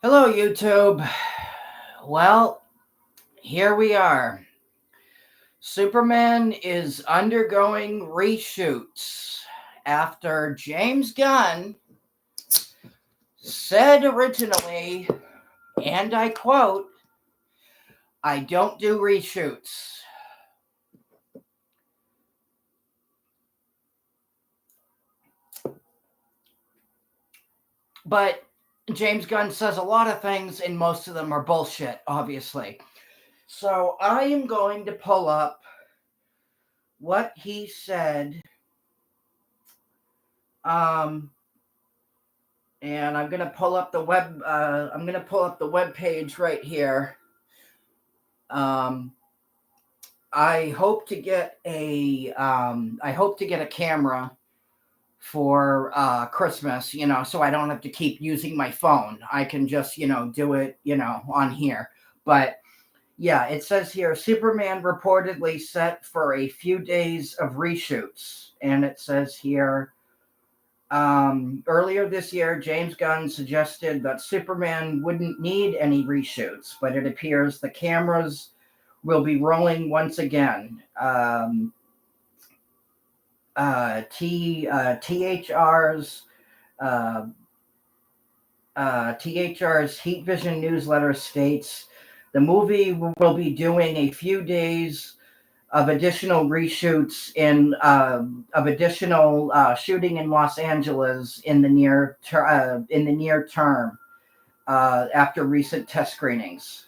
Hello, YouTube. Well, here we are. Superman is undergoing reshoots after James Gunn said originally, and I quote, I don't do reshoots. But James Gunn says a lot of things, and most of them are bullshit, obviously. So I am going to pull up what he said. And I'm gonna pull up the web. I'm gonna pull up the web page right here. Um, I hope to get a. I hope to get a camera for Christmas. So I don't have to keep using my phone. I can just do it on here. But yeah, it says here Superman reportedly set for a few days of reshoots, and it says here. Earlier this year, James Gunn suggested that Superman wouldn't need any reshoots, but it appears the cameras will be rolling once again. THR's uh, THR's Heat Vision newsletter states the movie will be doing a few days of additional reshoots of additional shooting in Los Angeles in the near term after recent test screenings.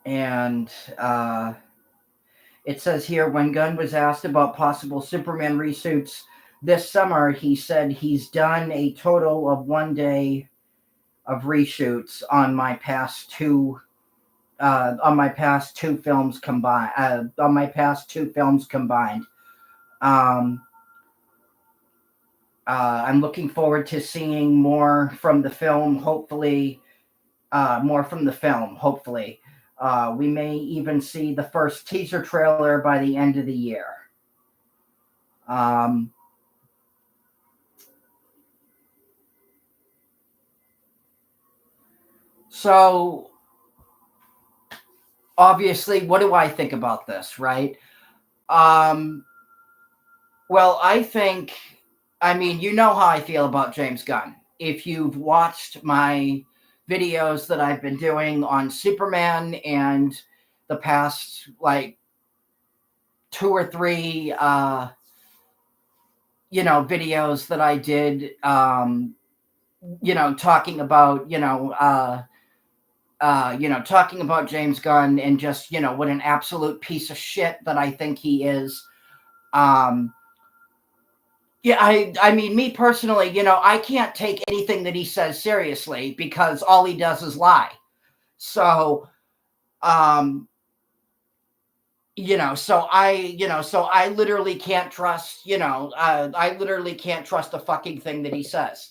And it says here when Gunn was asked about possible Superman reshoots this summer, he said he's done a total of 1 day of reshoots on my past two films combined. I'm looking forward to seeing more from the film. Hopefully, we may even see the first teaser trailer by the end of the year. So obviously, what do I think about this, right? Well, you know how I feel about James Gunn. If you've watched my videos that I've been doing on Superman and the past, like, 2 or 3, videos that I did, talking about, talking about James Gunn and just, what an absolute piece of shit that I think he is. Yeah, me personally, I can't take anything that he says seriously because all he does is lie. So, so I literally can't trust, I literally can't trust a fucking thing that he says.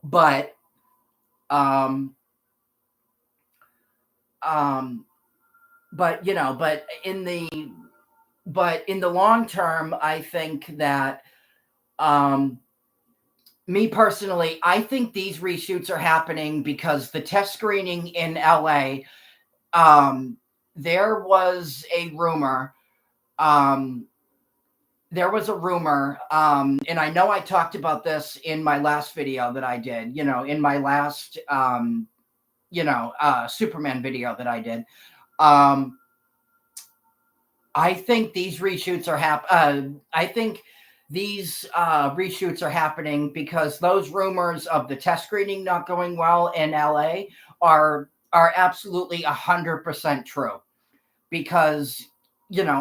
But, but in the long term, I think that, me personally, I think these reshoots are happening because the test screening in LA, there was a rumor, and I know I talked about this in my last video that I did, in my last, Superman video that I did. I think these reshoots are reshoots are happening because those rumors of the test screening not going well in LA are absolutely 100% true. Because,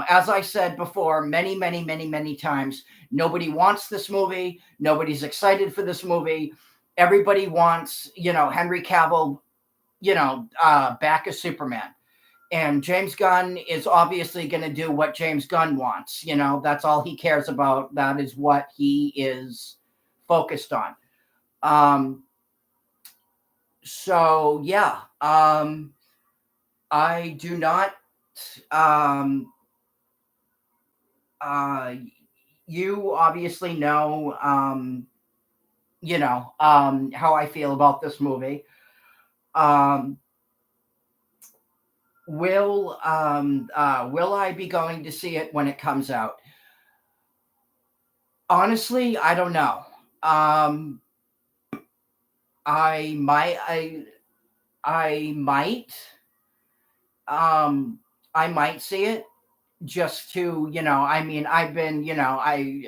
as I said before, many, many, many, many times, nobody wants this movie. Nobody's excited for this movie. Everybody wants, Henry Cavill, back as Superman. And James Gunn is obviously going to do what James Gunn wants. That's all he cares about. That is what he is focused on. So, yeah. I do not um, uh, you obviously know, how I feel about this movie. Um, will I be going to see it when it comes out? Honestly, I don't know. Um, I might, I might, um, I might see it just to, I mean, I've been, I've,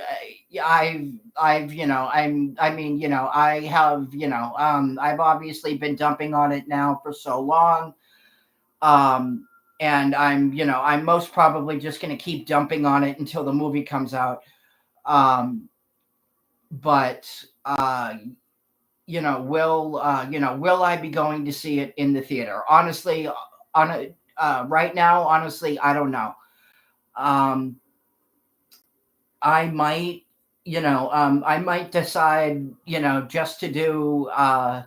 I mean, I have, I've obviously been dumping on it now for so long. Um, and I'm most probably just going to keep dumping on it until the movie comes out. Um, but, will I be going to see it in the theater? Honestly, right now, honestly, I don't know. Um, I might, I might decide, just to do, I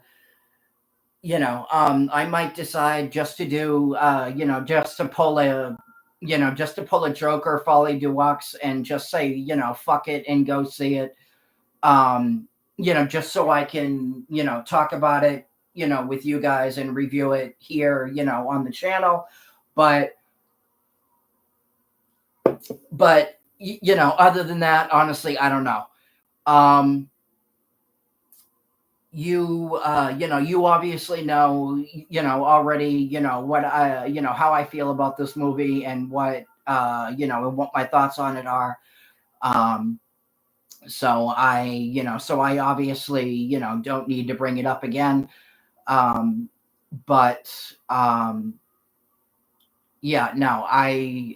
might decide just to do, just to pull a Joker Folly Deluxe and just say, fuck it and go see it. Um, just so I can, talk about it, with you guys and review it here, on the channel. But, other than that, honestly, I don't know. Um, you obviously know, already, what I, how I feel about this movie and what, and what my thoughts on it are. Um, so I obviously, don't need to bring it up again. Um, but, yeah, no, I,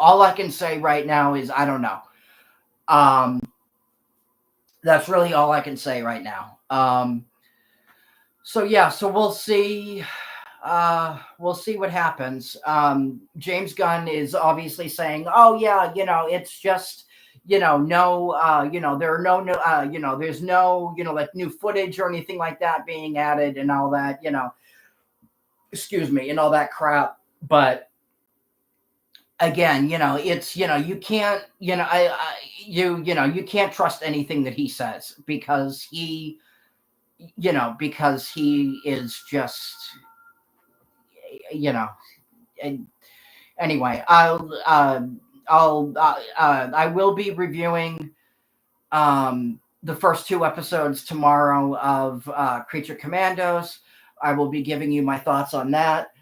all I can say right now is I don't know. Um, that's really all I can say right now. So yeah, so we'll see. We'll see what happens. James Gunn is obviously saying, "Oh yeah, it's just, no, there are no, there's no, like new footage or anything like that being added and all that, excuse me, and all that crap." But again, it's, you can't, you can't trust anything that he says because he is just, you know, and anyway, I will be reviewing the first two episodes tomorrow of Creature Commandos. I will be giving you my thoughts on that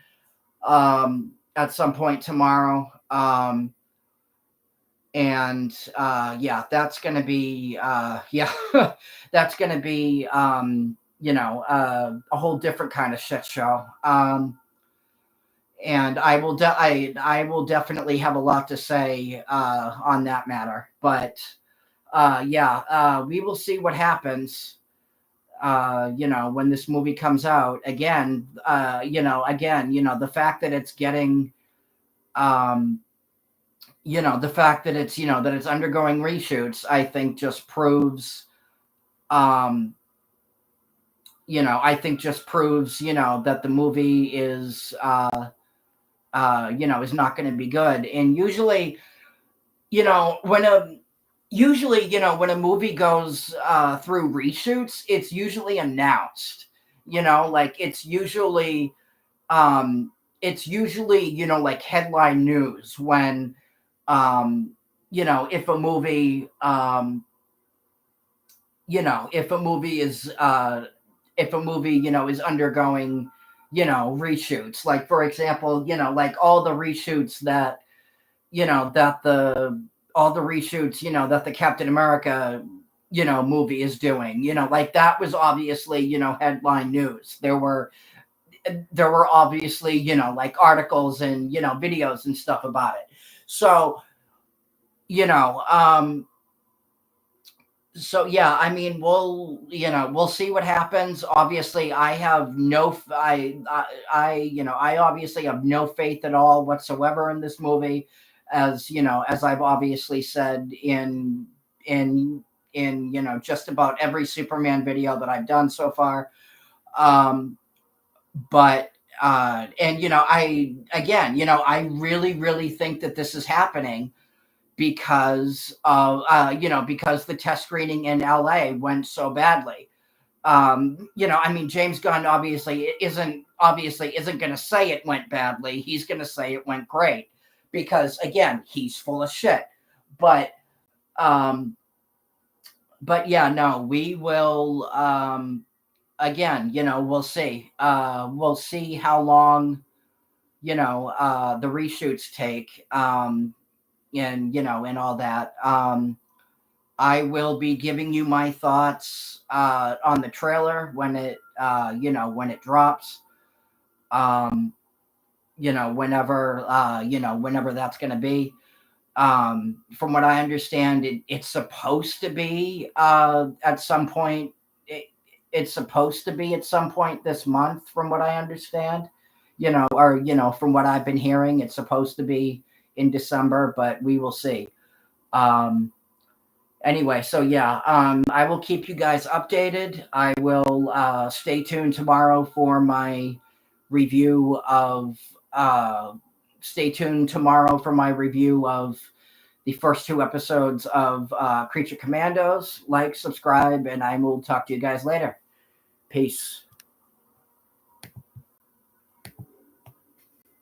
at some point tomorrow. And yeah, that's going to be yeah, that's going to be a whole different kind of shit show. And I will definitely have a lot to say on that matter. But yeah, we will see what happens. When this movie comes out again, the fact that it's getting, the fact that it's, that it's undergoing reshoots, I think just proves, I think just proves, that the movie is, is not going to be good. And usually, you know, when a when a movie goes through reshoots, it's usually announced. Like it's usually, like headline news when if a movie if a movie is is undergoing, reshoots. Like for example, like all the reshoots that that the all the reshoots, that the Captain America, movie is doing, like that was obviously, headline news. There were obviously, like articles and, videos and stuff about it. So, you know, so yeah, I mean, we'll see what happens. Obviously, I obviously have no faith at all whatsoever in this movie, as I've obviously said in just about every Superman video that I've done so far. Um, but And I really, really think that this is happening because of because the test screening in LA went so badly. James Gunn obviously isn't going to say it went badly. He's going to say it went great because again, he's full of shit. But um, yeah, no, we will. Again, we'll see. We'll see how long the reshoots take. And all that. I will be giving you my thoughts on the trailer when it drops. Whenever that's going to be. From what I understand, it's supposed to be at some point. It's supposed to be at some point this month, from what I understand. From what I've been hearing, it's supposed to be in December, but we will see. Anyway, so yeah, I will keep you guys updated. I will stay tuned tomorrow for my review of. Stay tuned tomorrow for my review of the first 2 episodes of Creature Commandos. Like, subscribe, and I will talk to you guys later. Peace.